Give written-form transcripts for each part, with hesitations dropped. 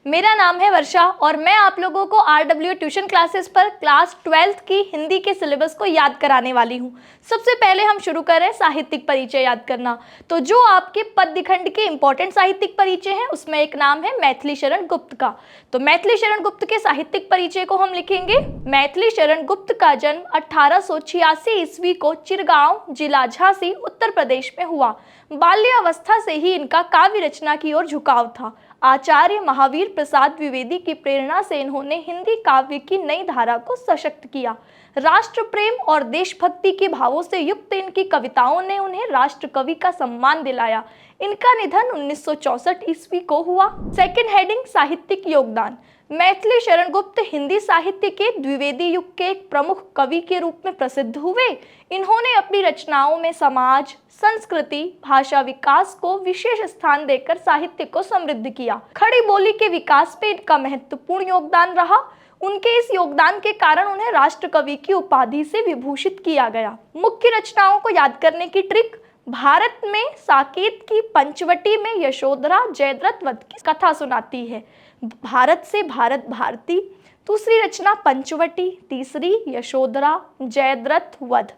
मेरा नाम है वर्षा और मैं आप लोगों को RW ट्यूशन क्लासेस पर क्लास 12th की हिंदी के सिलेबस को याद कराने वाली हूँ। सबसे पहले हम शुरू करें साहित्यिक परिचय याद करना। तो जो आपके पद्यखंड के इंपॉर्टेंट साहित्यिक परिचय हैं उसमें एक नाम है मैथिली शरण गुप्त का। तो मैथिली शरण गुप्त के साहित्यिक परिचय को हम लिखेंगे। मैथिली शरण गुप्त का जन्म 1886 ईस्वी को चिरगांव जिला झांसी उत्तर प्रदेश में हुआ। बाल्यावस्था से ही इनका काव्य रचना की ओर झुकाव था। आचार्य महावीर प्रसाद द्विवेदी की प्रेरणा से इन्होंने हिंदी काव्य की नई धारा को सशक्त किया। राष्ट्र प्रेम और देशभक्ति के भावों से युक्त इनकी कविताओं ने उन्हें राष्ट्र कवि का सम्मान दिलाया। इनका निधन 1964 ईस्वी को हुआ। सेकंड हेडिंग साहित्यिक योगदान। मैथिली शरण गुप्त हिंदी साहित्य के द्विवेदी युग के एक प्रमुख कवि के रूप में प्रसिद्ध हुए। इन्होंने अपनी रचनाओं में समाज, संस्कृति, भाषा विकास को विशेष स्थान देकर साहित्य को समृद्ध किया। खड़ी बोली के विकास पे इनका महत्वपूर्ण योगदान रहा। उनके इस योगदान के कारण उन्हें राष्ट्र कवि की उपाधि से विभूषित किया गया। मुख्य रचनाओं को याद करने की ट्रिक। भारत में साकेत की पंचवटी में यशोधरा जयद्रथ वध की कथा सुनाती है। भारत से भारत भारती, दूसरी रचना पंचवटी, तीसरी यशोधरा जयद्रथ वध।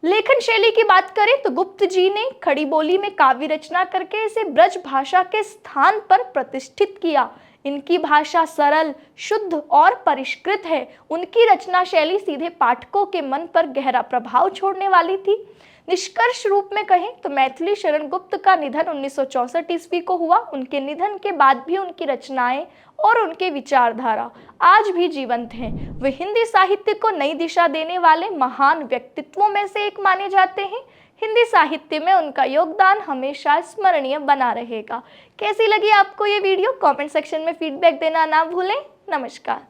लेखन शैली की बात करें तो गुप्त जी ने खड़ी बोली में काव्य रचना करके इसे ब्रज भाषा के स्थान पर प्रतिष्ठित किया। इनकी भाषा सरल, शुद्ध और परिष्कृत है। उनकी रचना शैली सीधे पाठकों के मन पर गहरा प्रभाव छोड़ने वाली थी। निष्कर्ष रूप में कहें तो मैथिली शरण गुप्त का निधन 1964 ईस्वी को हुआ। उनके निधन के बाद भी उनकी रचनाएं और उनके विचारधारा आज भी जीवंत हैं। वे हिंदी साहित्य को नई दिशा देने वाले महान व्यक्तित्वों में से एक माने जाते हैं। हिंदी साहित्य में उनका योगदान हमेशा स्मरणीय बना रहेगा। कैसी लगी आपको ये वीडियो? कमेंट सेक्शन में फीडबैक देना ना भूलें। नमस्कार।